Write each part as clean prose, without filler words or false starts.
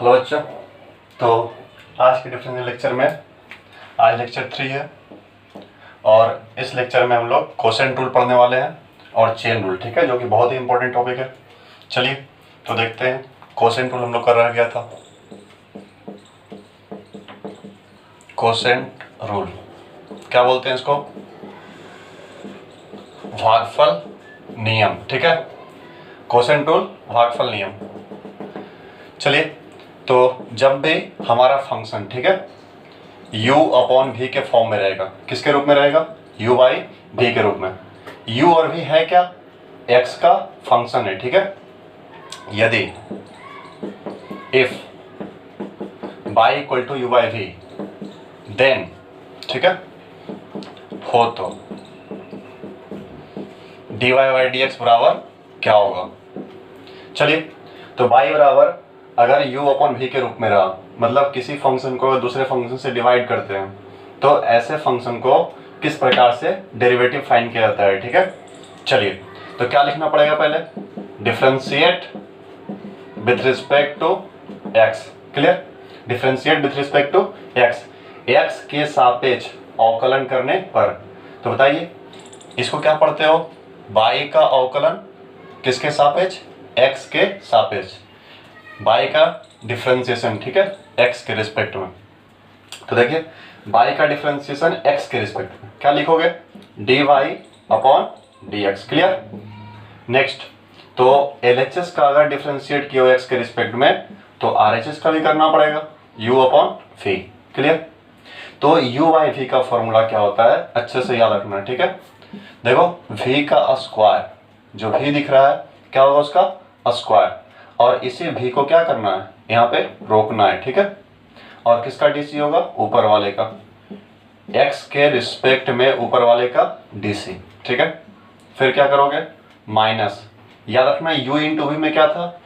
Hello बच्चों। तो आज के डिफरेंशियल लेक्चर में आज लेक्चर 3 है और इस लेक्चर में हम लोग कोसेंट रूल पढ़ने वाले हैं और चेन रूल, ठीक है, जो कि बहुत ही इंपॉर्टेंट टॉपिक है। चलिए तो देखते हैं कोसेंट रूल हम लोग कर रह गया था। कोसेंट रूल क्या बोलते हैं इसको? भागफल नियम, ठीक है। कोसेंट रूल भागफल नियम। चलिए तो जब भी हमारा फंक्शन, ठीक है, u अपॉन v के फॉर्म में रहेगा, किसके रूप में रहेगा? u बाई v के रूप में। u और v है क्या? x का फंक्शन है, ठीक है। यदि if y equal to u by v then, ठीक है, हो तो dy बाई dx बराबर क्या होगा? चलिए तो y बराबर अगर u अपॉन v के रूप में रहा, मतलब किसी फंक्शन को दूसरे फंक्शन से डिवाइड करते हैं तो ऐसे फंक्शन को किस प्रकार से डेरिवेटिव फाइंड किया जाता है, ठीक है। चलिए तो क्या लिखना पड़ेगा? पहले differentiate with respect to x, clear. Differentiate with respect to x के सापेक्ष अवकलन करने पर। तो बताइए इसको क्या पढ़ते हो? y का अवकलन किसके सापेक्ष? x के सापेक्ष। y का डिफरेंशिएशन, ठीक है, x के रिस्पेक्ट में। तो देखिए y का डिफरेंशिएशन x के रिस्पेक्ट में क्या लिखोगे? dy upon dx, clear. Next तो LHS का अगर डिफरेंशिएट किया हो x के रिस्पेक्ट में तो RHS का भी करना पड़ेगा, u अपॉन v, क्लियर। तो u बाई v का फॉर्मूला क्या होता है अच्छे से याद रखना, ठीक है। देखो v का स्क्वायर, जो v दिख रहा है क्या होगा? उसका स्क्वायर। और इसी v को क्या करना है? यहाँ पे रोकना है, ठीक है। और किसका dc होगा? ऊपर वाले का, x के रिस्पेक्ट में ऊपर वाले का dc, ठीक है। फिर क्या करोगे? माइनस, याद रखना u इंटू v में क्या था?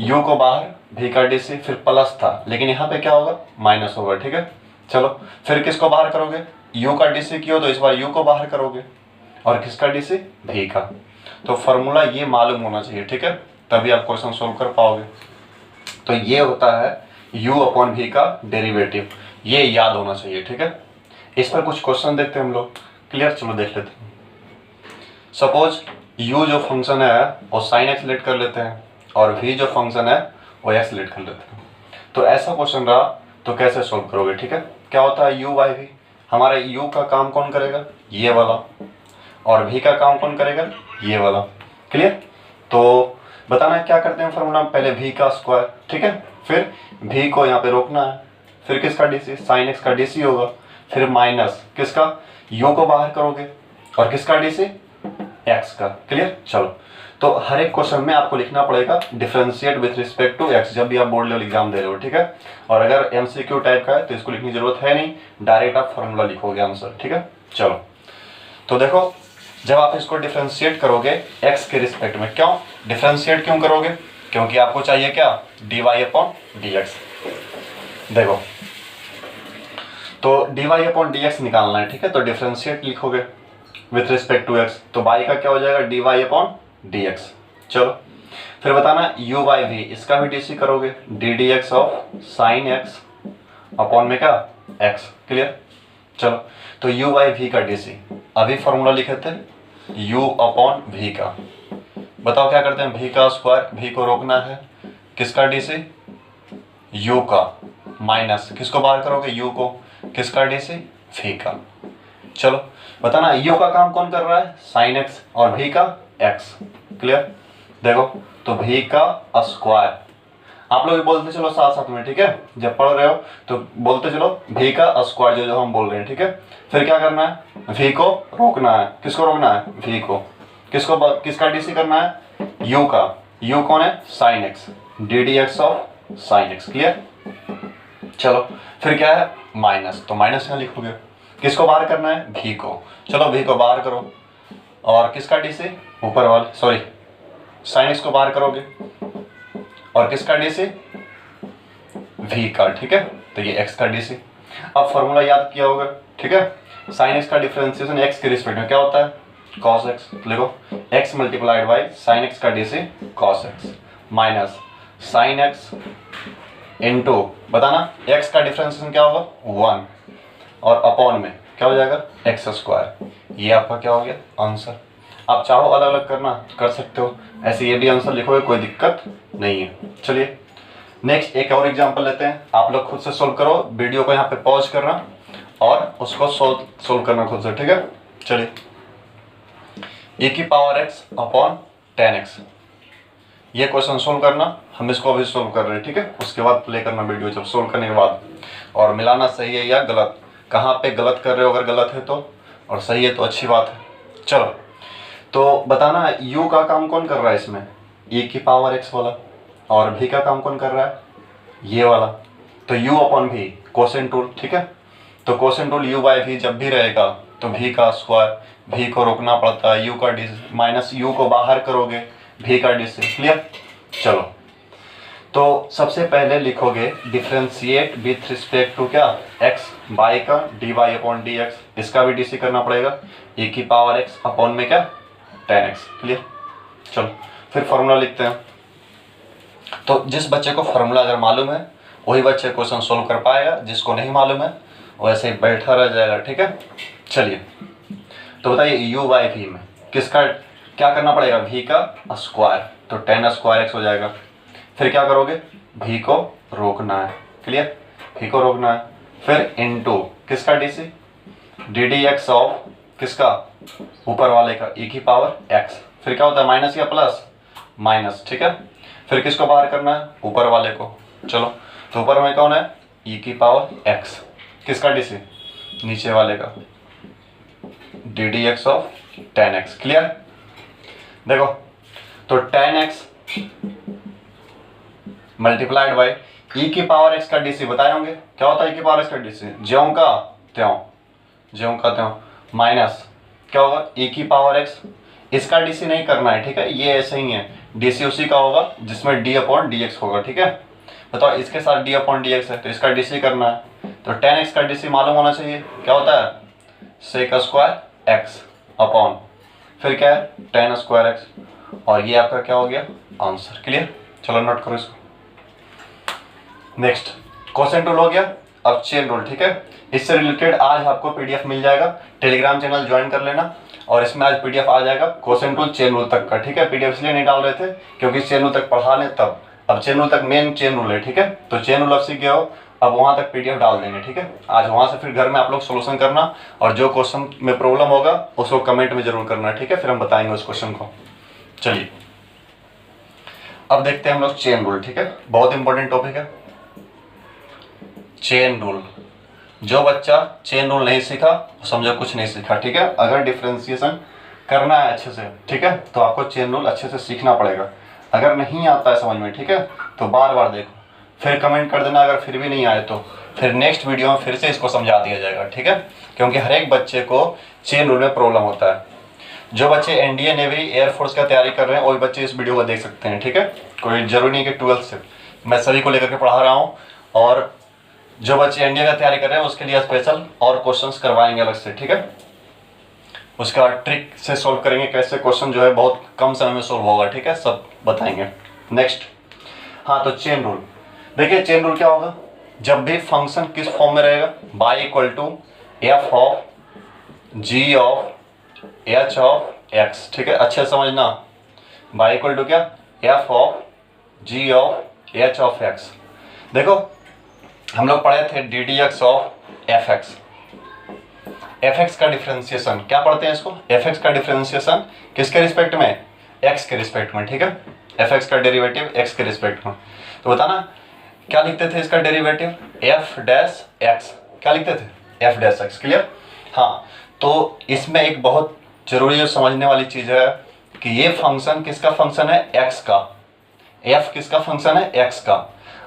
u को बाहर, v का dc, फिर प्लस था, लेकिन यहाँ पे क्या होगा? माइनस होगा, ठीक है। चलो फिर किसको बाहर करोगे? u का dc किया तो इस बार u को बाहर करोगे और किसका dc? v का। तो फॉर्मूला ये मालूम होना चाहिए, ठीक है, तभी आप क्वेश्चन सोल्व कर पाओगे। तो ये होता है u अपॉन v का डेरिवेटिव, ये याद होना चाहिए, ठीक है। इस पर कुछ क्वेश्चन देखते हैं हम लोग, क्लियर। चलो देख लेते हैं। सपोज u जो फंक्शन है वो sin x लेट कर लेते हैं और v जो फंक्शन है वो x लेट कर लेते हैं। तो ऐसा क्वेश्चन रहा तो कैसे सोल्व करोगे, ठीक है। क्या होता है u बाई v? हमारा u का काम कौन करेगा? ये वाला। और v का काम कौन करेगा? ये वाला, क्लियर। तो बताना क्या करते हैं फॉर्मूला में? पहले v का स्क्वायर, ठीक है, फिर v को यहाँ पे रोकना है, फिर किसका dc? sin x का dc होगा, फिर माइनस किसका? u को बाहर करोगे और किसका dc? x का, क्लियर। चलो तो हर एक क्वेश्चन में आपको लिखना पड़ेगा differentiate with respect to x, जब भी आप बोर्ड लेवल एग्जाम दे रहे हो, ठीक है। और अगर MCQ टाइप का है तो इसको लिखने की जरूरत है नहीं, डायरेक्ट आप फॉर्मूला लिखोगे आंसर, ठीक है। चलो तो देखो जब आप इसको डिफरेंशिएट करोगे x के रिस्पेक्ट में, क्यों डिफरेंशिएट क्यों करोगे? क्योंकि आपको चाहिए क्या? dy upon dx। देखो तो dy अपॉन dx निकालना है, ठीक है। तो डिफरेंशिएट लिखोगे विथ रिस्पेक्ट टू x, तो y का क्या हो जाएगा? dy upon dx। चलो फिर बताना u बाई v, इसका भी dc करोगे, ddx of sin x upon में क्या? x, clear. चलो तो u बाई v का dc, अभी फॉर्मूला लिखे थे u अपॉन v का। बताओ क्या करते हैं? v का स्क्वायर, v को रोकना है, किसका dc? u का, माइनस किसको बाहर करोगे? u को, किसका dc? v का। चलो बताना u का काम कौन कर रहा है? sin x और v का x, क्लियर। देखो तो v का स्क्वायर, आप लोग बोलते चलो साथ साथ में, ठीक है, जब पढ़ रहे हो तो बोलते चलो v का स्क्वायर जो हम बोल रहे हैं, ठीक है। फिर क्या करना है? v को रोकना है, किसको रोकना है? v को, किसका dc करना है? u का, u कौन है? sin x, ddx of sin x, clear. चलो फिर क्या है? माइनस, तो माइनस यहाँ लिखोगे। किसको बाहर करना है? v को, चलो v को बाहर करो और किसका dc? ऊपर वाले, सॉरी sin x को बाहर करोगे और किसका dc? v का, ठीक है। तो ये x का dc। अब फॉर्मूला याद किया होगा, ठीक है। sin x का डिफरेंशिएशन x के रिस्पेक्ट में क्या होता है? cos x। लिखो x multiplied by sin x का dc cos x minus sin x into बताना एक्स का डिफरेंशिएशन क्या होगा 1 और अपॉन में क्या हो जाएगा एक्स स्क्वायर। ये आपका क्या हो गया आंसर। आप चाहो अलग अलग करना कर सकते हो, ऐसे ये भी आंसर लिखोगे कोई दिक्कत नहीं है। चलिए नेक्स्ट एक और एग्जांपल लेते हैं, आप लोग खुद से सोल्व करो, वीडियो को यहाँ पे पॉज करना और उसको सोल्व करना खुद से, ठीक है। चलिए e की पावर x अपॉन 10x, ये क्वेश्चन सोल्व करना, हम इसको अभी सोल्व कर रहे हैं, ठीक है। उसके बाद प्ले करना वीडियो जब सोल्व करने के बाद, और मिलाना सही है या गलत, कहाँ पे गलत कर रहे हो, अगर गलत है तो, और सही है तो अच्छी बात है। चलो तो बताना u का काम कौन कर रहा है इसमें, e की पावर x वाला, और v का काम कौन कर रहा है ये वाला, तो u upon v quotient rule, ठीक है। तो quotient rule u by v जब भी रहेगा तो v का स्क्वायर, v को रोकना पड़ता है, u का डी माइनस u को बाहर करोगे v का डी से, क्लियर। चलो तो सबसे पहले लिखोगे डिफ्रेंशिएट विथ रिस्पेक्ट टू क्या x, बाई का dy अपॉन dx, इसका भी dc करना पड़ेगा, e की पावर x अपॉन में क्या 10x, क्लियर। चलो फिर फॉर्मूला लिखते हैं। तो जिस बच्चे को फॉर्मूला अगर मालूम है वही बच्चे क्वेश्चन सोल्व कर पाएगा, जिसको नहीं मालूम है वैसे ही बैठा रह जाएगा, ठीक है। चलिए तो बताइए u बाई v में किसका क्या करना पड़ेगा, v का स्क्वायर, तो 10 स्क्वायर x हो जाएगा। फिर क्या करोगे v को रोकना है, क्लियर, v को रोकना है। फिर इनटू किसका dc, ddx ऑफ किसका ऊपर वाले का e की पावर x, फिर क्या होता है माइनस या प्लस माइनस, ठीक है। फिर किसको बाहर करना है ऊपर वाले को, चलो तो ऊपर में कौन है e की पावर x, किसका dc नीचे वाले का ddx ऑफ 10x, क्लियर। देखो तो 10x मल्टीप्लाइड बाई e की पावर x का dc बताए होंगे, क्या होता है e की पावर x का dc, ज्यों का त्यों माइनस क्या होगा e की पावर x, इसका dc नहीं करना है, ठीक है, ये ऐसे ही है, dc उसी का होगा जिसमें d अपॉन dx होगा, ठीक है। बताओ इसके साथ d अपॉन dx है तो इसका dc करना है, तो 10x का dc मालूम होना चाहिए, क्या होता है सेक स्क्वायर x अपॉन फिर क्या है 10 स्क्वायर x, और ये आपका क्या हो गया आंसर, क्लियर। चलो नोट करो इसको। नेक्स्ट कोसेंट रूल हो गया, अब चेन रूल, ठीक है। इससे रिलेटेड आज आपको पीडीएफ मिल जाएगा, टेलीग्राम चैनल ज्वाइन कर लेना, और इसमें आज पीडीएफ आ जाएगा कोसेंट रूल चेन रूल तक का, ठीक है। पीडीएफ इसलिए नहीं डाल रहे थे क्योंकि चेन रूल तक पढ़ा लें तब, अब चेन रूल तक मेन चेन रूल है, ठीक है। तो चेन रूल अब सीख गए हो, अब वहाँ तक पीडीएफ डाल देंगे, ठीक है। आज वहाँ से फिर घर में आप लोग सोल्यूशन करना, और जो क्वेश्चन में प्रॉब्लम होगा उसको कमेंट में जरूर करना, ठीक है, फिर हम बताएंगे उस क्वेश्चन को। चलिए अब देखते हैं हम लोग चेन रूल, ठीक है, बहुत इंपॉर्टेंट टॉपिक है चेन रूल। जो बच्चा चेन रूल नहीं सीखा समझो कुछ नहीं सीखा, ठीक है। अगर डिफरेंशिएशन करना है अच्छे से, ठीक है, तो आपको चेन रूल अच्छे से सीखना पड़ेगा। अगर नहीं आता है समझ में, ठीक है, तो बार बार देखो, फिर कमेंट कर देना, अगर फिर भी नहीं आए तो फिर नेक्स्ट वीडियो में फिर से इसको समझा दिया जाएगा, ठीक है। क्योंकि हर एक बच्चे को चेन रूल में प्रॉब्लम होता है। जो बच्चे एनडीए नेवी एयरफोर्स का तैयारी कर रहे हैं वही बच्चे इस वीडियो को देख सकते हैं, ठीक है। कोई जरूरी नहीं कि 12th से, मैं सभी को लेकर के पढ़ा रहा हूँ, और जो बच्चे एनडीए का तैयारी कर रहे हैं उसके लिए स्पेशल और क्वेश्चंस करवाएंगे अलग से, ठीक है। उसका ट्रिक से सोल्व करेंगे, कैसे क्वेश्चन जो है बहुत कम समय में सोल्व होगा, ठीक है, सब बताएंगे। नेक्स्ट हाँ, तो चेन रूल देखिए, चेन रूल क्या होगा, जब भी फंक्शन किस फॉर्म में रहेगा, y equal to f of g of H of x, ठीक है, अच्छे से समझना, बाई इक्वल टू क्या f of g of H of x. देखो हम लोग पढ़े थे d d x of f x, f x का डिफ्रेंसिएशन क्या पढ़ते हैं इसको, एफ एक्स का डिफ्रेंसिएशन किसके रिस्पेक्ट में, एक्स के रिस्पेक्ट में, ठीक है, एफ एक्स का डेरिवेटिव एक्स के रिस्पेक्ट में। तो बताना क्या लिखते थे इसका डेरिवेटिव, एफ डैश एक्स, क्या लिखते थे एफ डैश एक्स, क्लियर। हाँ, तो इसमें एक बहुत जरूरी जो समझने वाली चीज़ है कि ये फंक्शन किसका फंक्शन है, एक्स का, एफ किसका फंक्शन है एक्स का,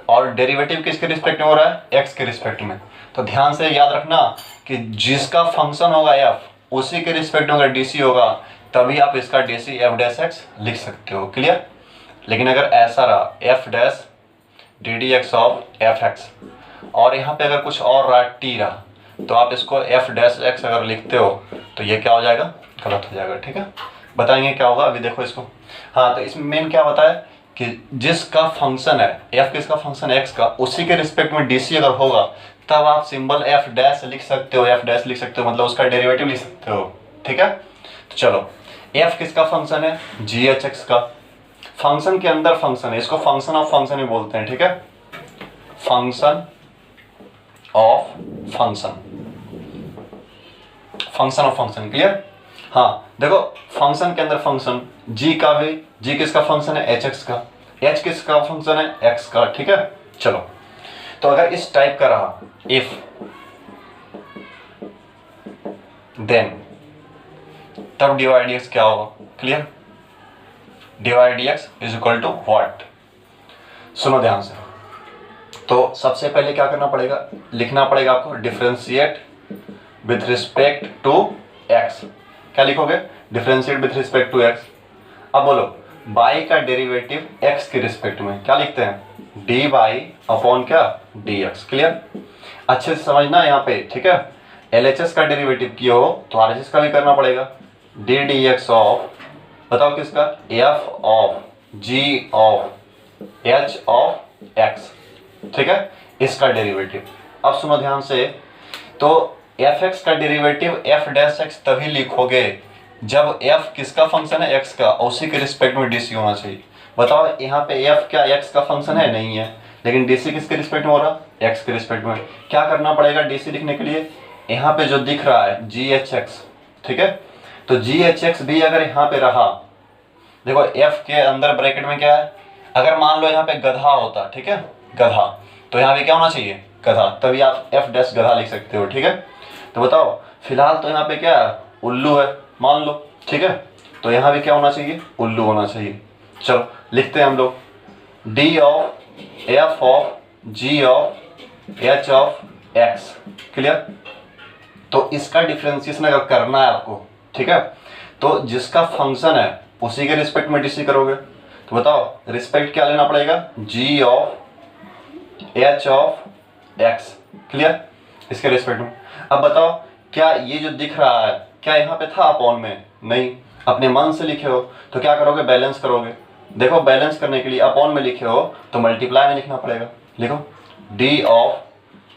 और डेरिवेटिव किसके रिस्पेक्ट में हो रहा है, एक्स के रिस्पेक्ट में। तो ध्यान से याद रखना कि जिसका फंक्शन होगा एफ उसी के रिस्पेक्ट में अगर डीसी होगा तभी आप इसका डीसी एफ डैश एक्स लिख सकते हो, क्लियर। लेकिन अगर ऐसा रहा F dash D d x of f x, और यहाँ पे अगर कुछ और रहा टी रहा, तो आप इसको एफ डैश एक्स अगर लिखते हो तो ये क्या हो जाएगा, गलत हो जाएगा, ठीक है। बताएंगे क्या होगा, अभी देखो इसको। हाँ, तो इसमें मेन क्या बताया कि जिसका फंक्शन है एफ किसका फंक्शन है एक्स का, उसी के रिस्पेक्ट में डीसी अगर होगा तब आप सिंबल एफ डैश लिख सकते हो, एफ डैश लिख सकते हो, मतलब उसका डेरिवेटिव लिख सकते हो। ठीक है, तो चलो एफ किसका फंक्शन है, जी एच एक्स का। फंक्शन के अंदर फंक्शन है, इसको फंक्शन ऑफ फंक्शन ही बोलते हैं। ठीक है, function of function, function of function, clear. हाँ देखो फंक्शन के अंदर फंक्शन जी का भी, जी किसका फंक्शन है एच एक्स का, एच किसका फंक्शन है एक्स का। ठीक है, चलो तो अगर इस टाइप का रहा इफ देन, तब डिवाइड डी एक्स क्या होगा, clear. Divide d x is equal to what, सुनो ध्यान से। तो सबसे पहले क्या करना पड़ेगा, लिखना पड़ेगा आपको differentiate with respect to x. क्या लिखोगे, differentiate with respect to x. अब बोलो बाई का डेरिवेटिव एक्स के रिस्पेक्ट में क्या लिखते हैं, डी बाई अपॉन क्या डी एक्स, क्लियर। अच्छे से समझना यहाँ पे, ठीक है। एल एच एस का डेरिवेटिव किया हो तो आर एच एस का भी करना पड़ेगा, डी डी एक्स ऑफ, बताओ किसका, f of g of H of x. ठीक है, इसका डेरिवेटिव। अब सुनो ध्यान से, तो एफ एक्स का डेरिवेटिव एफ डैश एक्स तभी लिखोगे जब एफ किसका फंक्शन है एक्स का, उसी के रिस्पेक्ट में डीसी होना चाहिए। बताओ यहाँ पे एफ क्या एक्स का फंक्शन है, नहीं है, लेकिन डीसी किसके रिस्पेक्ट में हो रहा, एक्स के रिस्पेक्ट में। क्या करना पड़ेगा डीसी लिखने के लिए, यहाँ पे जो दिख रहा है जी एच एक्स, ठीक है, तो जी एच एक्स भी अगर यहाँ पे रहा, देखो एफ के अंदर ब्रैकेट में क्या है, अगर मान लो यहाँ पे गधा होता, ठीक है, गधा, तो यहाँ पे क्या होना चाहिए गधा, तभी आप एफ डैश गधा लिख सकते हो। ठीक है, तो बताओ फिलहाल तो यहाँ पे क्या है, उल्लू है मान लो, ठीक है, तो यहाँ भी क्या होना चाहिए, उल्लू होना चाहिए। चलो लिखते हैं हम लोग, d of f of g of H of x, clear. तो इसका डिफरेंशिएशन अगर करना है आपको, ठीक है, तो जिसका फंक्शन है उसी के रिस्पेक्ट में डीसी करोगे। तो बताओ रिस्पेक्ट क्या लेना पड़ेगा, G of H of x, clear, इसके रिस्पेक्ट में। अब बताओ क्या ये जो दिख रहा है क्या यहाँ पे था अपॉन में, नहीं, अपने मन से लिखे हो तो क्या करोगे, बैलेंस करोगे। देखो बैलेंस करने के लिए अपॉन में लिखे हो तो मल्टीप्लाई में लिखना पड़ेगा, लिखो d of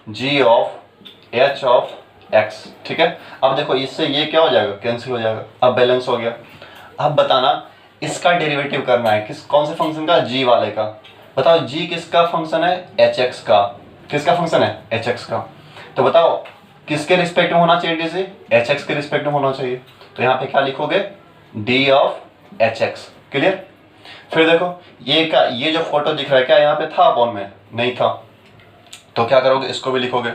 g of H of x. ठीक है, अब देखो इससे ये क्या हो जाएगा, कैंसिल हो जाएगा, अब बैलेंस हो गया। अब बताना इसका डेरिवेटिव करना है किस, कौन से फंक्शन का, जी वाले का। बताओ जी किसका फंक्शन है, एच एक्स का, किसका फंक्शन है एच एक्स का। तो बताओ किसके रिस्पेक्ट में होना चाहिए डीसी, एच एक्स के रिस्पेक्ट में होना चाहिए। तो यहाँ पे क्या लिखोगे, d of H x, clear. फिर देखो ये क्या, ये जो फोटो दिख रहा है क्या यहाँ पे था अपॉन में, नहीं था, तो क्या करोगे, इसको भी लिखोगे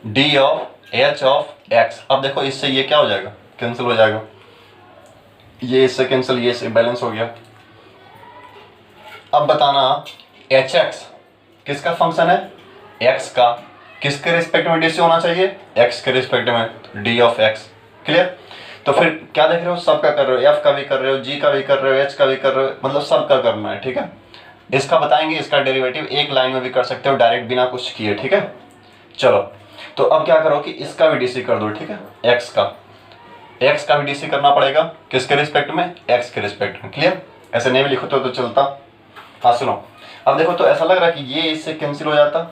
d of H of x. अब देखो इससे ये क्या हो जाएगा, कैंसिल हो जाएगा, ये इससे कैंसिल, ये इससे बैलेंस हो गया। अब बताना एच एक्स किसका फंक्शन है, एक्स का, किसके रिस्पेक्ट में डीसी होना चाहिए, एक्स के रिस्पेक्ट में डी ऑफ एक्स, क्लियर। तो फिर क्या देख रहे हो, सब का कर रहे हो, एफ का भी कर रहे हो, जी का भी कर रहे हो, एच का भी कर रहे हो, मतलब सब का करना है। ठीक है, इसका बताएंगे, इसका डेरिवेटिव एक लाइन में भी कर सकते हो डायरेक्ट बिना कुछ किए। ठीक है, चलो तो अब क्या करो कि इसका भी डीसी कर दो, ठीक है, एक्स का भी डीसी करना पड़ेगा, किसके रिस्पेक्ट में, एक्स के रिस्पेक्ट में, क्लियर। ऐसे नहीं भी लिखो तो चलता। हाँ सुनो, अब देखो तो ऐसा लग रहा है कि ये इससे कैंसिल हो जाता,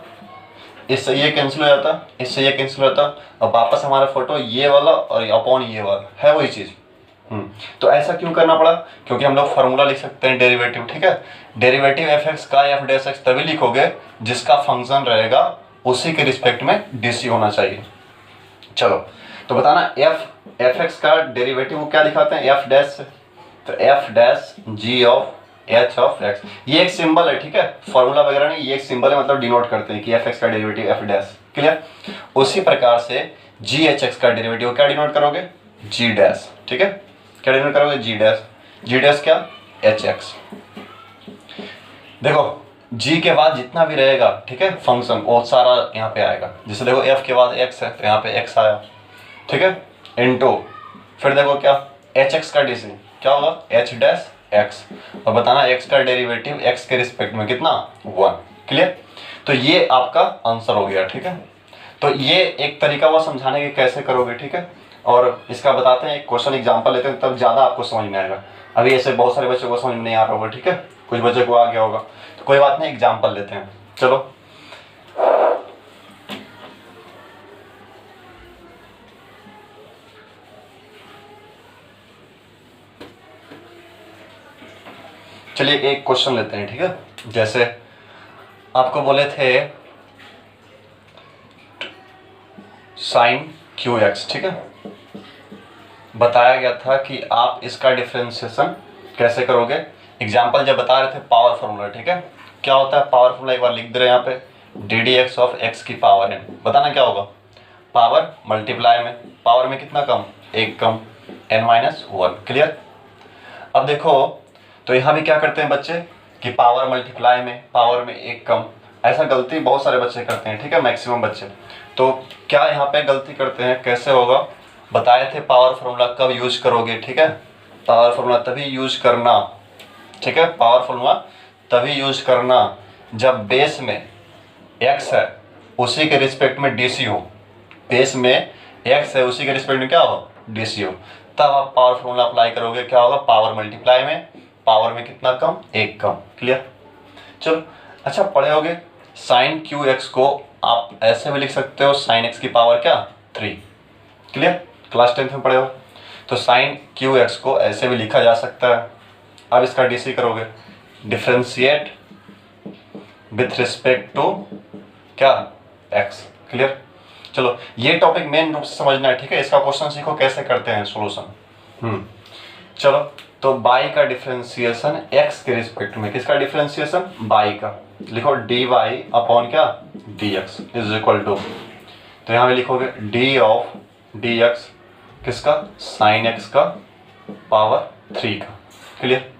इससे ये कैंसिल हो जाता, इससे ये कैंसिल हो जाता, अब वापस हमारा फोटो ये वाला और अपॉन ये वाला है वही चीज़। तो ऐसा क्यों करना पड़ा, क्योंकि हम लोग फार्मूला लिख सकते हैं डेरिवेटिव। ठीक है, डेरिवेटिव एफ एक्स का एफ डैश एक्स तभी लिखोगे जिसका फंक्शन रहेगा उसी के रिस्पेक्ट में डीसी होना चाहिए। चलो तो बताना एफ एक्स का डेरिवेटिव वो क्या दिखाते हैं, एफ डैश से, तो f dash g of H of x, ये एक सिंबल है, ठीक है, फॉर्मूला वगैरह नहीं, ये एक सिंबल है, मतलब डिनोट करते हैं कि एफ एक्स का डेरिवेटिव एफ डैश, क्लियर। उसी प्रकार से जी एच एक्स का डेरिवेटिव क्या डिनोट करोगे, जी डैश, ठीक है, क्या डिनोट करोगे, जी डैश, जी डैश क्या, एच एक्स। देखो जी के बाद जितना भी रहेगा, ठीक है, फंक्शन वो सारा यहाँ पे आएगा। जैसे देखो एफ के बाद एक्स है तो यहाँ पे एक्स आया, ठीक है, इनटू फिर देखो क्या, एच एक्स का डीसी क्या होगा, एच डैश एक्स, और बताना एक्स का डेरिवेटिव एक्स के रिस्पेक्ट में कितना, 1, क्लियर। तो ये आपका आंसर हो गया। ठीक है, तो ये एक तरीका हुआ समझाने के कैसे करोगे। ठीक है, और इसका बताते हैं एक क्वेश्चन एग्जांपल लेते हैं, तब ज़्यादा आपको समझ में आएगा। अभी ऐसे बहुत सारे बच्चों को समझ में नहीं आ रहा होगा। ठीक है। कुछ बच्चे को आ गया होगा, तो कोई बात नहीं, एग्जाम्पल लेते हैं। चलो चलिए एक क्वेश्चन लेते हैं, ठीक है। जैसे आपको बोले थे साइन क्यू एक्स, ठीक है, बताया गया था कि आप इसका डिफरेंशिएशन कैसे करोगे। एग्जाम्पल जब बता रहे थे पावर फॉर्मूला, ठीक है, क्या होता है पावर फॉर्मूला, एक बार लिख दे रहे हैं यहाँ पे, D d x of x की पावर एन। बताना क्या होगा, पावर मल्टीप्लाई में, पावर में कितना कम, एक कम, एन माइनस वन। क्लियर। अब देखो तो यहाँ भी क्या करते हैं बच्चे कि पावर मल्टीप्लाई में, पावर में एक कम, ऐसा गलती बहुत सारे बच्चे करते हैं, ठीक है, मैक्सिमम बच्चे। तो क्या यहाँ पे गलती करते हैं, कैसे होगा, बताए थे पावर फॉर्मूला कब यूज करोगे, ठीक है, पावर फॉर्मूला तभी यूज करना, ठीक है, पावर फॉर्मूला तभी यूज करना जब बेस में x है उसी के रिस्पेक्ट में dc हो, बेस में x है उसी के रिस्पेक्ट में क्या हो, dc हो, तब आप पावर फॉर्मूला अप्लाई करोगे, क्या होगा, पावर मल्टीप्लाई में, पावर में कितना कम, एक कम। क्लियर। चलो अच्छा पढ़े होगे साइन क्यू एक्स को आप ऐसे भी लिख सकते हो, साइन एक्स की पावर क्या, 3। क्लियर, क्लास 10th में पढ़े हो। तो साइन क्यू एक्स को ऐसे भी लिखा जा सकता है। अब इसका डीसी करोगे, डिफ्रेंशिएट विथ रिस्पेक्ट टू क्या, एक्स। क्लियर। चलो ये टॉपिक मेन रूप से समझना है, ठीक है, इसका क्वेश्चन सीखो कैसे करते हैं सोल्यूशन। चलो तो बाई का डिफरेंशिएशन एक्स के रिस्पेक्ट में, किसका डिफरेंशिएशन, बाई का, लिखो डी वाई अपॉन क्या, d x is equal to, तो यहाँ पे लिखोगे डी ऑफ डी एक्स किसका, साइन एक्स का पावर 3 का। क्लियर।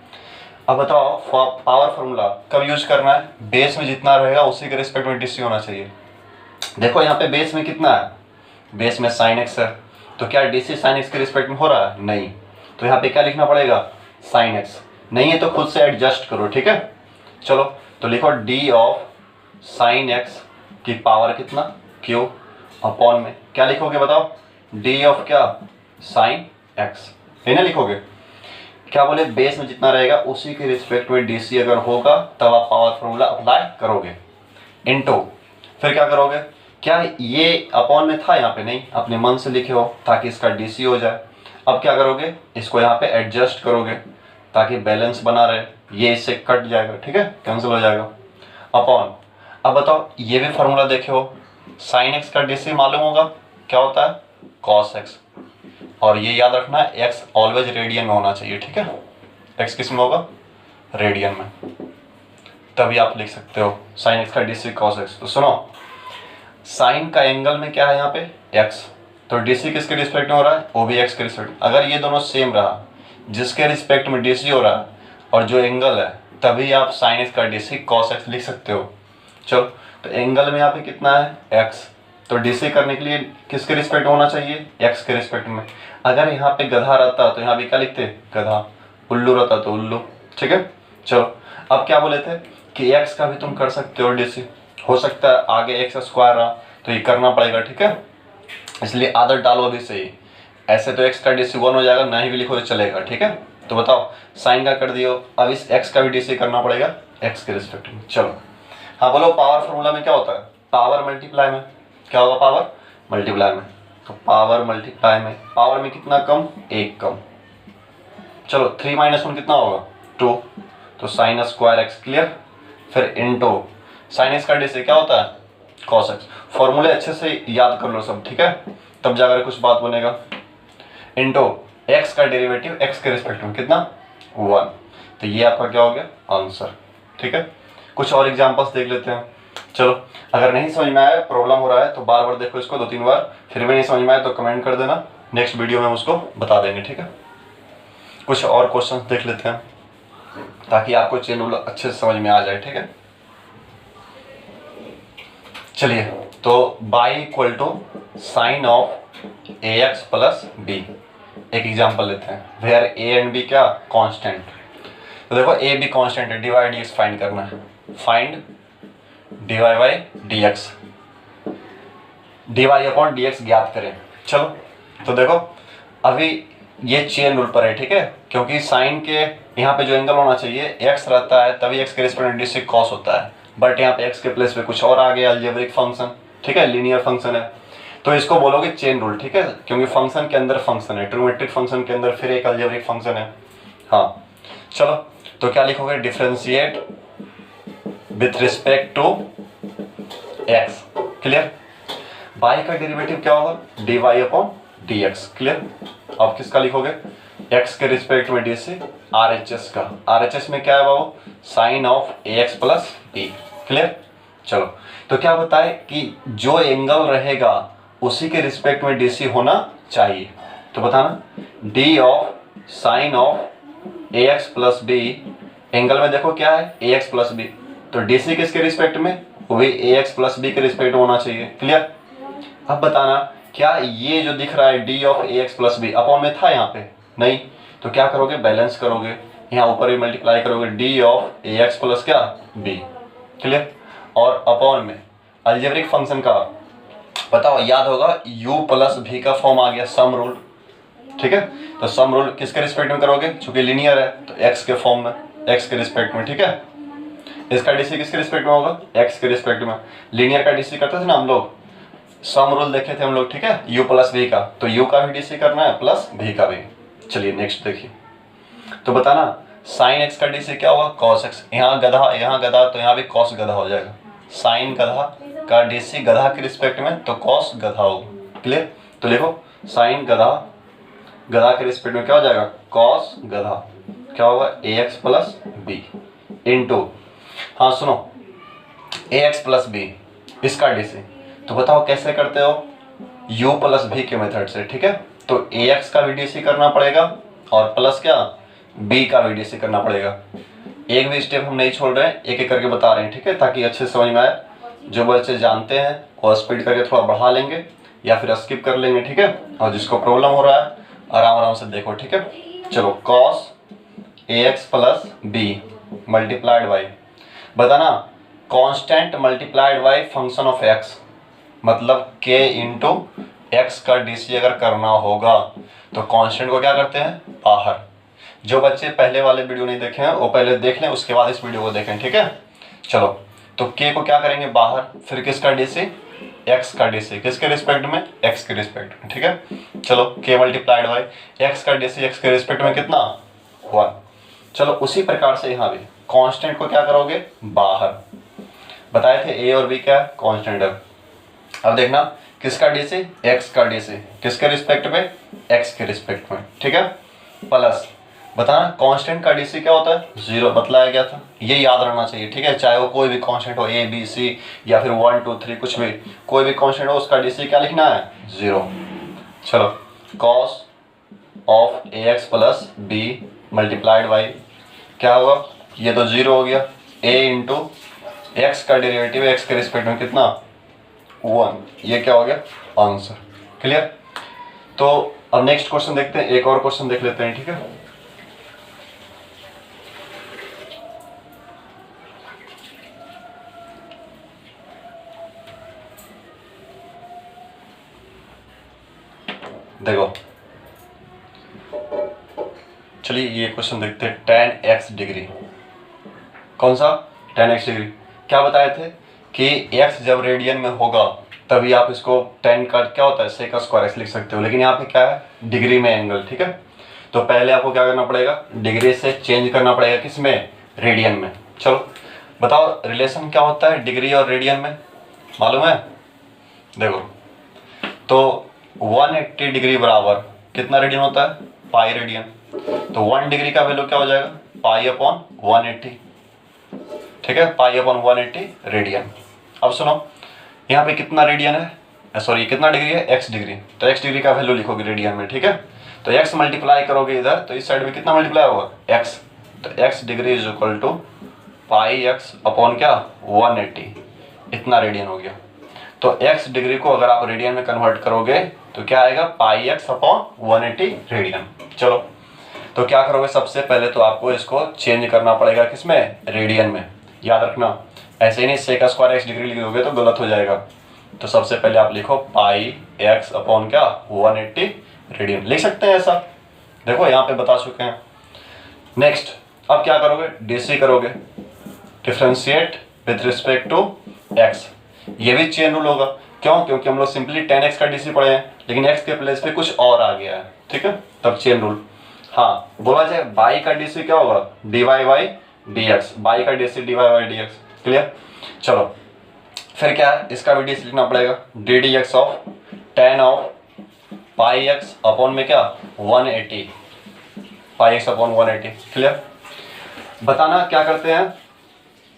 अब बताओ पावर फॉर्मूला कब यूज करना है, बेस में जितना रहेगा उसी के रिस्पेक्ट में डीसी होना चाहिए। देखो यहाँ पे बेस में कितना है, बेस में साइन एक्स है, तो क्या डीसी साइन एक्स के रिस्पेक्ट में हो रहा है, नहीं, तो यहाँ पे क्या लिखना पड़ेगा, साइन एक्स। नहीं है तो खुद से एडजस्ट करो, ठीक है। चलो तो लिखो डी ऑफ साइन एक्स की पावर कितना, क्यू, अपॉन में क्या लिखोगे बताओ, डी ऑफ क्या, साइन एक्स, है ना, लिखोगे। क्या बोले, बेस में जितना रहेगा उसी के रिस्पेक्ट में डीसी अगर होगा तब आप पावर फॉर्मूला अप्लाई करोगे, इनटू फिर क्या करोगे, क्या ये अपॉन में था यहाँ पे, नहीं, अपने मन से लिखे हो ताकि इसका डीसी हो जाए। अब क्या करोगे, इसको यहाँ पे एडजस्ट करोगे ताकि बैलेंस बना रहे, ये इससे कट जाएगा, ठीक है, कैंसिल हो जाएगा, अपॉन। अब बताओ ये भी फार्मूला देखे हो, साइन एक्स का डीसी मालूम होगा क्या होता है, कॉस एक्स, और ये याद रखना है एक्स ऑलवेज रेडियन में होना चाहिए, ठीक है, एक्स किस में होगा, रेडियन में, तभी आप लिख सकते हो साइन एक्स का डीसी कॉस एक्स। तो सुनो साइन का एंगल में क्या है यहाँ पे, एक्स, तो डीसी किसके रिस्पेक्ट में हो रहा है, वो भी एक्स के रिस्पेक्ट। अगर ये दोनों सेम रहा, जिसके रिस्पेक्ट में डीसी हो रहा है और जो एंगल है, तभी आप साइन एक्स का डीसी कॉस एक्स लिख सकते हो। चलो तो एंगल में यहाँ पे कितना है, एक्स, तो डीसी करने के लिए किसके रिस्पेक्ट होना चाहिए, एक्स के रिस्पेक्ट में। अगर यहाँ पे गधा रहता तो यहाँ पे क्या लिखते, गधा, उल्लू रहता तो उल्लू, ठीक है। चलो अब क्या बोले थे कि एक्स का भी तुम कर सकते हो डीसी, हो सकता है आगे एक्स स्क्वायर रहा तो ये करना पड़ेगा, ठीक है, इसलिए आदत डालो अभी से ही। ऐसे तो एक्स का डीसी 1 हो जाएगा, नहीं भी लिखो तो चलेगा, ठीक है। तो बताओ साइन का कर दियो, अब इस एक्स का भी डीसी करना पड़ेगा एक्स के रिस्पेक्ट में। चलो हाँ बोलो, पावर फॉर्मूला में क्या होता है, पावर मल्टीप्लाई में, क्या होगा, पावर मल्टीप्लाई में, तो पावर मल्टीप्लाई में, पावर में कितना कम, एक कम। चलो 3 - 1 कितना होगा, 2, तो साइन स्क्वायर एक्स। क्लियर। फिर इनटू साइन एक्स का डीसी क्या होता है, कॉस एक्स। फॉर्मूले अच्छे से याद कर लो सब, ठीक है, तब जाकर कुछ बात बनेगा। इनटू एक्स का डेरिवेटिव एक्स के रिस्पेक्ट में कितना, 1, तो ये आपका क्या हो गया, आंसर, ठीक है। कुछ और एग्जांपल्स देख लेते हैं। चलो अगर नहीं समझ में आया, प्रॉब्लम हो रहा है, तो बार बार देखो इसको 2-3 बार, फिर भी नहीं समझ में आया तो कमेंट कर देना, नेक्स्ट वीडियो में उसको बता देंगे, ठीक है। कुछ और क्वेश्चंस देख लेते हैं ताकि आपको चेन रूल अच्छे से समझ में आ जाए, ठीक है। चलिए तो y equal to sine of a x plus b, एक एग्जांपल लेते हैं, वेयर ए एंड बी क्या, कांस्टेंट। तो देखो ए बी कांस्टेंट है, d y d x find करना है, find d y by d x, d y upon d x ज्ञात करें। चलो तो देखो अभी ये चेन रूल पर है, ठीक है, क्योंकि साइन के यहाँ पे जो एंगल होना चाहिए एक्स रहता है तभी एक्स के रिस्पेक्ट में डी कॉस होता है, बट यहाँ पे एक्स के प्लेस पे कुछ और आ गया, अलजेब्रिक फंक्शन, ठीक है, लीनियर फंक्शन है, तो इसको बोलोगे चेन रूल, ठीक है, क्योंकि फंक्शन के अंदर फंक्शन है, ट्रिग्नोमेट्रिक फंक्शन के अंदर फिर एक अलजेब्रिक फंक्शन है। हाँ चलो, तो क्या लिखोगे, differentiate with respect to x, clear. Y का डेरिवेटिव क्या होगा, dy अपॉन dx, क्लियर। अब किसका लिखोगे, x के रिस्पेक्ट में डी से RHS का, RHS में क्या है बाबू, sine of ax plus b, clear. चलो, तो क्या बताए कि जो एंगल रहेगा उसी के रिस्पेक्ट में DC होना चाहिए, तो बताना d of sine of ax plus b, angle में देखो क्या है ax प्लस b, तो DC किसके रिस्पेक्ट में, वही ax प्लस b के रिस्पेक्ट में होना चाहिए, क्लियर। अब बताना क्या ये जो दिख रहा है d of a x plus b upon में था यहाँ पे, नहीं, तो क्या करोगे, बैलेंस करोगे, यहाँ ऊपर ही मल्टीप्लाई करोगे D of a x plus क्या बी, क्लियर। और अपॉन में अलजेब्रिक फंक्शन का बताओ, याद होगा u प्लस भी का फॉर्म आ गया, सम रूल, ठीक है, तो सम रूल किसके रिस्पेक्ट में करोगे, चूंकि लीनियर है तो x के फॉर्म में, x के रिस्पेक्ट में, ठीक है। इसका डीसी किसके रिस्पेक्ट में होगा, x के रिस्पेक्ट में। लीनियर का डीसी करते थे ना हम लोग, सम रूल देखे थे हम लोग, ठीक है, u प्लस v का, तो u का भी डीसी करना है प्लस v का भी। चलिए नेक्स्ट देखिए, तो बताना साइन x का डीसी क्या होगा, cos x, यहाँ गधा तो यहाँ भी cos गधा हो जाएगा, साइन गधा का डीसी गधा के रिस्पेक्ट में तो cos गधा होगा, क्लियर। तो लिखो साइन गधा के रिस्पेक्ट में क्या हो जाएगा, cos गधा, क्या होगा ax प्लस b इंटू, हाँ सुनो, ax प्लस b इसका डीसी, तो बताओ कैसे करते हो, u प्लस भी के मेथड से, ठीक है, तो ax का भी डीसी करना पड़ेगा और प्लस क्या b का भी डीसी करना पड़ेगा। एक भी स्टेप हम नहीं छोड़ रहे हैं, एक एक करके बता रहे हैं, ठीक है, ताकि अच्छे समझ में आए। जो बच्चे जानते हैं वो स्पीड करके थोड़ा बढ़ा लेंगे या फिर स्किप कर लेंगे, ठीक है, और जिसको प्रॉब्लम हो रहा है आराम आराम से देखो, ठीक है। चलो, cos ax plus b multiplied by, बताना constant multiplied by function of x, मतलब k इंटू एक्स का डीसी अगर करना होगा तो कांस्टेंट को क्या करते हैं बाहर। जो बच्चे पहले वाले वीडियो नहीं देखे हैं वो पहले देख लें, उसके बाद इस वीडियो को देखें, ठीक है। चलो, तो k को क्या करेंगे बाहर, फिर किसका डीसी, x का डीसी किसके रिस्पेक्ट में, x के रिस्पेक्ट में, ठीक है। चलो, k मल्टीप्लाइड बाई x का डीसी x के रिस्पेक्ट में कितना 1। चलो, उसी प्रकार से यहाँ भी कांस्टेंट को क्या करोगे बाहर, बताए थे a और b क्या है कांस्टेंट है। अब देखना किसका डीसी, x का डीसी किसके रिस्पेक्ट में, x के रिस्पेक्ट में, ठीक है, प्लस बताना कांस्टेंट का डीसी क्या होता है, 0 बतलाया गया था, ये याद रहना चाहिए, ठीक है, चाहे वो कोई भी कांस्टेंट हो, a b c या फिर 1 2 3 कुछ भी, कोई भी कांस्टेंट हो उसका डीसी क्या लिखना है 0। चलो, cos of ax plus b multiplied by क्या होगा, ये तो 0 हो गया, a इंटू एक्स का डेरिवेटिव x के रिस्पेक्ट में कितना 1, ये क्या हो गया आंसर, क्लियर। तो अब नेक्स्ट क्वेश्चन देखते हैं, एक और क्वेश्चन देख लेते हैं, ठीक है। देखो, चलिए ये क्वेश्चन देखते हैं, tan x डिग्री, कौन सा tan x डिग्री, क्या बताए थे कि x जब रेडियन में होगा तभी आप इसको tan का क्या होता है sec स्क्वायर x लिख सकते हो, लेकिन यहाँ पे क्या है डिग्री में एंगल, ठीक है। तो पहले आपको क्या करना पड़ेगा, डिग्री से चेंज करना पड़ेगा किस में, रेडियन में। चलो बताओ रिलेशन क्या होता है डिग्री और रेडियन में, मालूम है, देखो तो 180 डिग्री बराबर कितना रेडियन होता है, पाई रेडियन, तो 1 डिग्री का वैल्यू क्या हो जाएगा पाई अपॉन 180, ठीक है, पाई अपॉन 180 रेडियन। अब सुनो, यहाँ पे कितना रेडियन है, सॉरी कितना डिग्री है, x डिग्री, तो x डिग्री का वैल्यू लिखोगे रेडियन में, ठीक है। तो x मल्टीप्लाई करोगे इधर तो इस साइड में कितना मल्टीप्लाई होगा x, तो x degree is equal to pi x upon क्या 180, इतना रेडियन हो गया। तो x डिग्री को अगर आप रेडियन में कन्वर्ट करोगे तो क्या आएगा पाई x अपॉन 180 रेडियन। चलो, तो क्या करोगे, सबसे पहले तो आपको इसको चेंज करना पड़ेगा किसमें, रेडियन में, याद रखना, ऐसे ही नहीं सेक स्क्वायर x डिग्री लिख दोगे तो गलत हो जाएगा। तो सबसे पहले आप लिखो पाई x अपॉन क्या 180 रेडियन, लिख सकते हैं ऐसा, देखो यहाँ पे बता चुके हैं। नेक्स्ट अब क्या करोगे, डीसी करोगे, differentiate with respect to x. ये भी चेन रूल होगा, क्यों? क्योंकि हम लोग सिंपली 10x का डीसी पढ़े हैं, लेकिन x के प्लेस पे कुछ और आ गया है, ठीक है, तब चेन रूल। हाँ, बोला जाए बाई का डीसी क्या होगा, dy बाई dx, बाई का DC dy by dx। Clear? चलो फिर क्या है, इसका भी डीसी लिखना पड़ेगा, D d x of ten of pi x upon में क्या 180, पाई एक्स अपॉन 180। क्लियर? बताना क्या करते हैं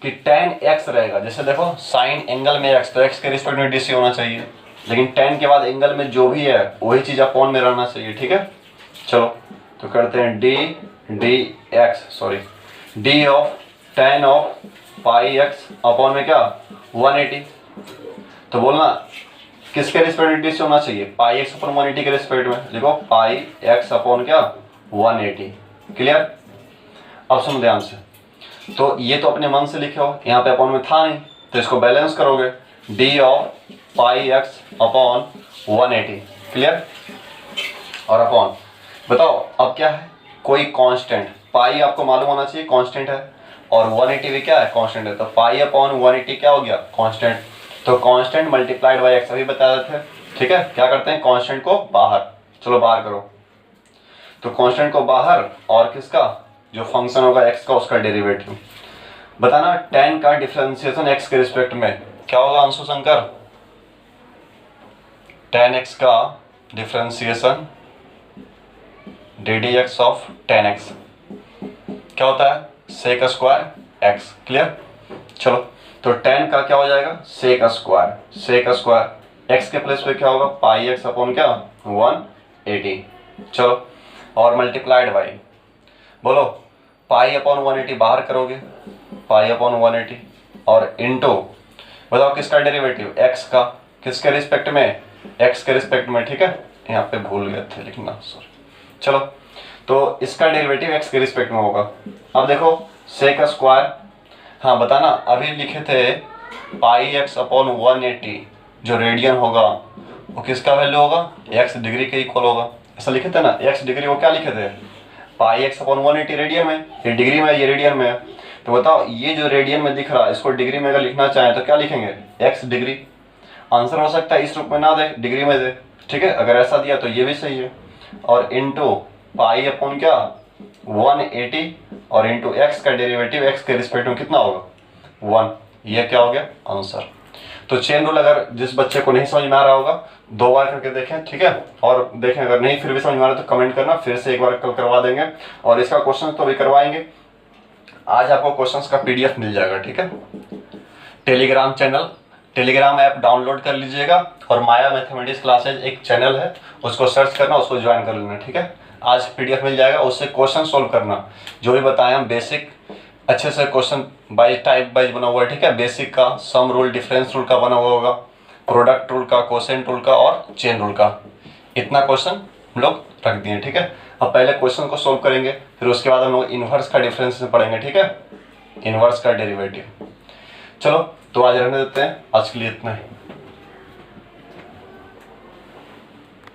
कि tan x रहेगा, जैसे देखो साइन एंगल में x, तो x के रिस्पेक्ट में डीसी होना चाहिए, लेकिन tan के बाद एंगल में जो भी है वही चीज़ अपॉन में रहना चाहिए, ठीक है। चलो तो करते हैं D of tan of pi x upon में क्या 180। तो बोलना किसके रिस्पेक्ट में डीसी होना चाहिए, पाई एक्स अपॉन 180 के रिस्पेक्ट में। देखो पाई एक्स अपॉन क्या 180। क्लियर? अब सुनो ध्यान से, तो ये तो अपने मन से लिखे हो, यहाँ पे अपॉन में था नहीं, तो इसको बैलेंस करोगे, D of pi x upon 180। Clear? और अपॉन बताओ अब क्या है, कोई कांस्टेंट, पाई आपको मालूम होना चाहिए कांस्टेंट है, और 180 भी क्या है कांस्टेंट है, तो पाई अपॉन 180 क्या हो गया कांस्टेंट। तो कांस्टेंट मल्टीप्लाइड बाई एक्स अभी बता रहे थे, ठीक है। क्या करते हैं, कांस्टेंट को बाहर, चलो बाहर करो, तो कांस्टेंट को बाहर और किसका, जो फंक्शन होगा x का उसका डेरिवेटिव। बताना tan का डिफरेंशिएशन x के रिस्पेक्ट में क्या होगा अंशु शंकर, tan x का differentiation D d x of tan x क्या होता है, सेक स्क्वायर x। क्लियर? चलो तो tan का क्या हो जाएगा, सेक स्क्वायर x के प्लेस पे क्या होगा, पाई x अपॉन क्या 180। चलो और मल्टीप्लाइड बाई, बोलो पाई अपॉन 180 बाहर करोगे, पाई अपॉन 180 और इनटू बताओ किसका डेरिवेटिव, x का, किसके रिस्पेक्ट में, x के रिस्पेक्ट में, ठीक है। यहाँ पे भूल गए थे लिखना, सॉरी। चलो तो इसका डेरिवेटिव x के रिस्पेक्ट में होगा। अब देखो सेक स्क्वायर, हाँ बताना अभी लिखे थे पाई एक्स अपॉन 180, जो रेडियन होगा वो किसका वैल्यू होगा, x डिग्री के इक्वल होगा, ऐसा लिखे थे ना। x डिग्री वो क्या लिखे थे, पाई एक्स अपॉन 180 रेडियन में, ये डिग्री में, ये रेडियन में है। तो बताओ ये जो रेडियन में दिख रहा है इसको डिग्री में अगर लिखना चाहें तो क्या लिखेंगे, x डिग्री। आंसर हो सकता है इस रूप में ना दे, डिग्री में दे, ठीक है। अगर ऐसा दिया तो ये भी सही है, और इनटू पाई अपॉन क्या 180 और इनटू x का डेरिवेटिव x के रिस्पेक्ट में कितना होगा 1। ये क्या हो गया आंसर। तो चेन रूल अगर जिस बच्चे को नहीं समझ में आ रहा होगा 2 बार करके देखें, ठीक है। और देखें अगर नहीं फिर भी समझ में आ रहा है तो कमेंट करना, फिर से एक बार कल करवा देंगे, और इसका क्वेश्चन तो अभी करवाएंगे। आज आपको क्वेश्चंस का PDF मिल जाएगा, ठीक है। Telegram channel, Telegram app download कर लीजिएगा, और माया मैथमेटिक्स क्लासेज एक चैनल है, उसको सर्च करना, उसको ज्वाइन कर लेना, ठीक है। आज PDF मिल जाएगा, उससे क्वेश्चन सोल्व करना, जो भी बताएं हम बेसिक अच्छे से क्वेश्चन बाई टाइप वाइज बना हुआ है, ठीक है। बेसिक का, सम रूल, डिफरेंस रूल का बना हुआ होगा, प्रोडक्ट रूल का, कोसेंट रूल का और चेन रूल का, इतना क्वेश्चन हम लोग रख दिए, ठीक है। अब पहले क्वेश्चन को सोल्व करेंगे, फिर उसके बाद हम लोग इन्वर्स का डिफरेंस पढ़ेंगे, ठीक है, इन्वर्स का डेरिवेटिव। चलो तो आज रहने देते हैं, आज के लिए इतना ही।